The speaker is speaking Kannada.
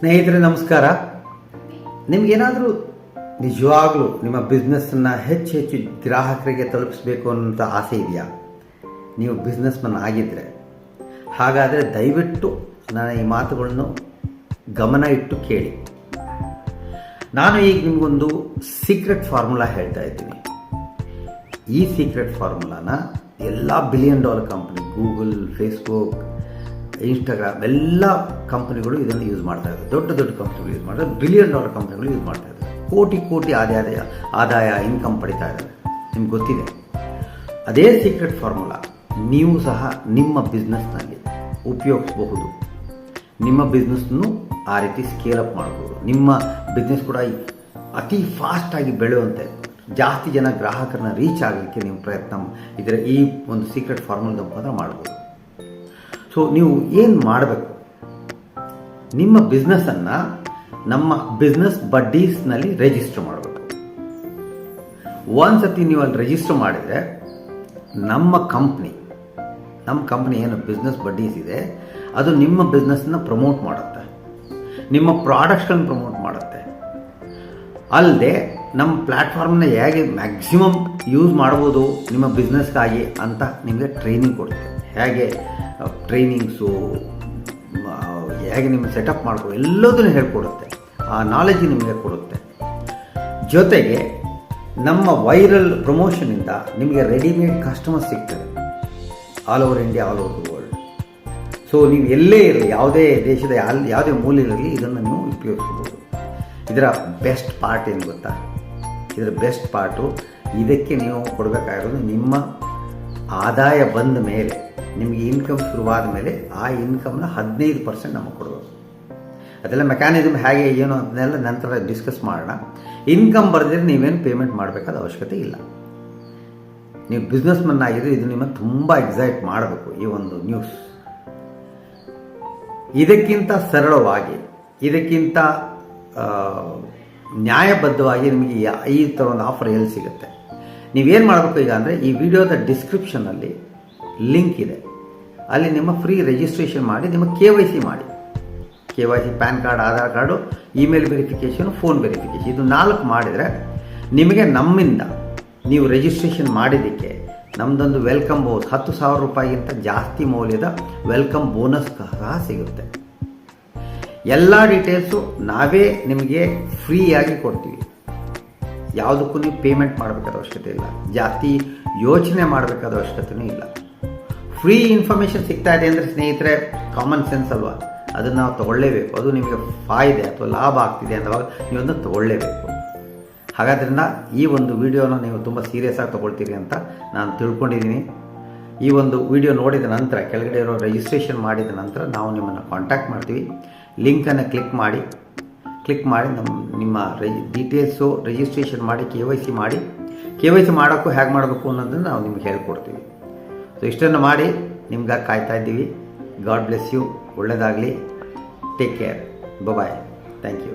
ಸ್ನೇಹಿತರೆ ನಮಸ್ಕಾರ. ನಿಮಗೇನಾದರೂ ನಿಜವಾಗ್ಲೂ ನಿಮ್ಮ ಬಿಸ್ನೆಸ್ಸನ್ನು ಹೆಚ್ಚು ಗ್ರಾಹಕರಿಗೆ ತಲುಪಿಸಬೇಕು ಅನ್ನೋಂಥ ಆಸೆ ಇದೆಯಾ? ನೀವು ಬಿಸ್ನೆಸ್ ಮನ್ ಆಗಿದ್ದರೆ ಹಾಗಾದರೆ ದಯವಿಟ್ಟು ನನ್ನ ಈ ಮಾತುಗಳನ್ನು ಗಮನ ಇಟ್ಟು ಕೇಳಿ. ನಾನು ಈಗ ನಿಮಗೊಂದು ಸೀಕ್ರೆಟ್ ಫಾರ್ಮುಲಾ ಹೇಳ್ತಾ ಇದ್ದೀನಿ. ಈ ಸೀಕ್ರೆಟ್ ಫಾರ್ಮುಲಾನ ಎಲ್ಲ $1 billion company, Google, Facebook, Instagram ಎಲ್ಲ ಕಂಪ್ನಿಗಳು ಇದನ್ನು ಯೂಸ್ ಮಾಡ್ತಾ ಇದ್ದಾರೆ. ದೊಡ್ಡ ದೊಡ್ಡ ಕಂಪ್ನಿಗಳು ಯೂಸ್ ಮಾಡ್ತಾರೆ. $1 ಬಿಲಿಯನ್ ಕಂಪ್ನಿಗಳು ಯೂಸ್ ಮಾಡ್ತಾ ಇದ್ದಾರೆ. ಕೋಟಿ ಆದಾಯ ಇನ್ಕಮ್ ಪಡಿತಾ ಇದ್ದಾರೆ. ನಿಮ್ಗೆ ಗೊತ್ತಿದೆ. ಅದೇ ಸೀಕ್ರೆಟ್ ಫಾರ್ಮುಲಾ ನೀವು ಸಹ ನಿಮ್ಮ ಬಿಸ್ನೆಸ್ನಲ್ಲಿ ಉಪಯೋಗಿಸಬಹುದು. ನಿಮ್ಮ ಬಿಸ್ನೆಸ್ನು ಆ ರೀತಿ ಸ್ಕೇಲಪ್ ಮಾಡ್ಬೋದು. ನಿಮ್ಮ ಬಿಸ್ನೆಸ್ ಕೂಡ ಅತಿ ಫಾಸ್ಟಾಗಿ ಬೆಳೆಯುವಂತೆ, ಜಾಸ್ತಿ ಜನ ಗ್ರಾಹಕರನ್ನ ರೀಚ್ ಆಗಲಿಕ್ಕೆ ನೀವು ಪ್ರಯತ್ನ ಇದರ ಈ ಒಂದು ಸೀಕ್ರೆಟ್ ಫಾರ್ಮುಲಾ ಮುಖಾಂತರ ಮಾಡ್ಬೋದು. ಸೊ ನೀವು ಏನು ಮಾಡಬೇಕು, ನಿಮ್ಮ ಬಿಸ್ನೆಸ್ಸನ್ನು ನಮ್ಮ ಬಿಸ್ನೆಸ್ ಬಡ್ಡೀಸ್ನಲ್ಲಿ ರಿಜಿಸ್ಟರ್ ಮಾಡಬೇಕು. ಒಂದು ಸತಿ ನೀವು ಅಲ್ಲಿ ರಿಜಿಸ್ಟರ್ ಮಾಡಿದರೆ ನಮ್ಮ ಕಂಪ್ನಿ ಏನು ಬಿಸ್ನೆಸ್ ಬಡ್ಡೀಸ್ ಇದೆ ಅದು ನಿಮ್ಮ ಬಿಸ್ನೆಸ್ನ ಪ್ರಮೋಟ್ ಮಾಡುತ್ತೆ, ನಿಮ್ಮ ಪ್ರಾಡಕ್ಟ್ಸ್ಗಳನ್ನ ಪ್ರಮೋಟ್ ಮಾಡುತ್ತೆ. ಅಲ್ಲದೆ ನಮ್ಮ ಪ್ಲ್ಯಾಟ್ಫಾರ್ಮ್ನ ಹೇಗೆ ಮ್ಯಾಕ್ಸಿಮಮ್ ಯೂಸ್ ಮಾಡ್ಬೋದು ನಿಮ್ಮ ಬಿಸ್ನೆಸ್ಗಾಗಿ ಅಂತ ನಿಮಗೆ ಟ್ರೈನಿಂಗ್ ಕೊಡುತ್ತೆ. ಹೇಗೆ ಟ್ರೈನಿಂಗ್ಸು, ಹೇಗೆ ನಿಮ್ಮ ಸೆಟಪ್ ಮಾಡ್ಬೋದು ಎಲ್ಲದನ್ನು ಹೇಳ್ಕೊಡುತ್ತೆ. ಆ ನಾಲೆಜ್ ನಿಮಗೆ ಕೊಡುತ್ತೆ. ಜೊತೆಗೆ ನಮ್ಮ ವೈರಲ್ ಪ್ರಮೋಷನಿಂದ ನಿಮಗೆ ರೆಡಿಮೇಡ್ ಕಸ್ಟಮರ್ ಸಿಗ್ತದೆ all over India, all over the world. So ನೀವು ಎಲ್ಲೇ ಇರಲಿ, ಯಾವುದೇ ದೇಶದ ಯಾವುದೇ ಮೂಲೆಯಲ್ಲಿ ಇದನ್ನು ನೀವು ಉಪಯೋಗಿಸ್ಬೋದು. ಇದರ ಬೆಸ್ಟ್ ಪಾರ್ಟ್ ಏನು ಗೊತ್ತಾ? ಇದರ ಬೆಸ್ಟ್ ಪಾರ್ಟು, ಇದಕ್ಕೆ ನೀವು ಕೊಡಬೇಕಾಗಿರೋದು ನಿಮ್ಮ ಆದಾಯ ಬಂದ ಮೇಲೆ, ನಿಮಗೆ ಇನ್ಕಮ್ ಶುರುವಾದ ಮೇಲೆ ಆ ಇನ್ಕಮ್ನ 15% ನಮಗೆ ಕೊಡಬೇಕು. ಅದೆಲ್ಲ ಮೆಕ್ಯಾನಿಸಮ್ ಹೇಗೆ ಏನು ಅದನ್ನೆಲ್ಲ ನಂತರ ಡಿಸ್ಕಸ್ ಮಾಡೋಣ. ಇನ್ಕಮ್ ಬರೆದಿದ್ರೆ ನೀವೇನು ಪೇಮೆಂಟ್ ಮಾಡಬೇಕಾದ ಅವಶ್ಯಕತೆ ಇಲ್ಲ. ನೀವು ಬಿಸ್ನೆಸ್ ಮನ್ ಆಗಿದ್ರೆ ಇದು ನಿಮ್ಮನ್ನು ತುಂಬ ಎಕ್ಸೈಟ್ ಮಾಡಬೇಕು. ಈ ಒಂದು ನ್ಯೂಸ್ ಇದಕ್ಕಿಂತ ಸರಳವಾಗಿ, ಇದಕ್ಕಿಂತ ನ್ಯಾಯಬದ್ಧವಾಗಿ ನಿಮಗೆ ಈ ಥರ ಒಂದು ಆಫರ್ ಎಲ್ಲಿ ಸಿಗುತ್ತೆ? ನೀವೇನು ಮಾಡಬೇಕು ಈಗ ಅಂದರೆ, ಈ ವಿಡಿಯೋದ ಡಿಸ್ಕ್ರಿಪ್ಷನಲ್ಲಿ ಲಿಂಕ್ ಇದೆ. ಅಲ್ಲಿ ನಿಮ್ಮ ಫ್ರೀ ರಿಜಿಸ್ಟ್ರೇಷನ್ ಮಾಡಿ, ನಿಮ್ಮ KYC ಮಾಡಿ. KYC, PAN card, Aadhaar card, email verification, phone verification, ಇದು 4 ಮಾಡಿದರೆ ನಿಮಗೆ ನಮ್ಮಿಂದ ನೀವು ರಿಜಿಸ್ಟ್ರೇಷನ್ ಮಾಡಿದ್ದಕ್ಕೆ ನಮ್ಮದೊಂದು ವೆಲ್ಕಮ್ ಬೋನಸ್, $10,000 ಜಾಸ್ತಿ ಮೌಲ್ಯದ ವೆಲ್ಕಮ್ ಬೋನಸ್ ಸಹ ಸಿಗುತ್ತೆ. ಎಲ್ಲ ಡೀಟೇಲ್ಸು ನಾವೇ ನಿಮಗೆ ಫ್ರೀಯಾಗಿ ಕೊಡ್ತೀವಿ. ಯಾವುದಕ್ಕೂ ನೀವು ಪೇಮೆಂಟ್ ಮಾಡಬೇಕಾದ ಅವಶ್ಯಕತೆ ಇಲ್ಲ, ಜಾಸ್ತಿ ಯೋಚನೆ ಮಾಡಬೇಕಾದ ಅವಶ್ಯಕತೆಯೂ ಇಲ್ಲ. ಫ್ರೀ ಇನ್ಫಾರ್ಮೇಷನ್ ಸಿಗ್ತಾ ಇದೆ ಅಂದರೆ ಸ್ನೇಹಿತರೆ, ಕಾಮನ್ ಸೆನ್ಸ್ ಅಲ್ವಾ? ಅದನ್ನು ನಾವು ತೊಗೊಳ್ಳೇಬೇಕು. ಅದು ನಿಮಗೆ ಫಾಯ್ದೆ ಅಥವಾ ಲಾಭ ಆಗ್ತಿದೆ ಅಂದಾಗ ನೀವೊಂದು ತೊಗೊಳ್ಳೇಬೇಕು. ಹಾಗಾದ್ರಿಂದ ಈ ಒಂದು ವಿಡಿಯೋನ ನೀವು ತುಂಬ ಸೀರಿಯಸ್ ಆಗಿ ತೊಗೊಳ್ತೀರಿ ಅಂತ ನಾನು ತಿಳ್ಕೊಂಡಿದ್ದೀನಿ. ಈ ಒಂದು ವಿಡಿಯೋ ನೋಡಿದ ನಂತರ, ಕೆಳಗಡೆ ಇರೋ ರಿಜಿಸ್ಟ್ರೇಷನ್ ಮಾಡಿದ ನಂತರ ನಾವು ನಿಮ್ಮನ್ನು ಕಾಂಟ್ಯಾಕ್ಟ್ ಮಾಡ್ತೀವಿ. ಲಿಂಕನ್ನು ಕ್ಲಿಕ್ ಮಾಡಿ ನಿಮ್ಮ ಡೀಟೇಲ್ಸು ರಿಜಿಸ್ಟ್ರೇಷನ್ ಮಾಡಿ, KYC ಮಾಡೋಕ್ಕೂ ಹೇಗೆ ಮಾಡಬೇಕು ಅನ್ನೋದನ್ನು ನಾವು ನಿಮ್ಗೆ ಹೇಳ್ಕೊಡ್ತೀವಿ. ಸೊ ಇಷ್ಟನ್ನು ಮಾಡಿ ನಿಮ್ಗಾಗಿ ಕಾಯ್ತಾ ಇದ್ದೀವಿ. God bless you. ಒಳ್ಳೆಯದಾಗಲಿ. Take care. Bye. Thank you.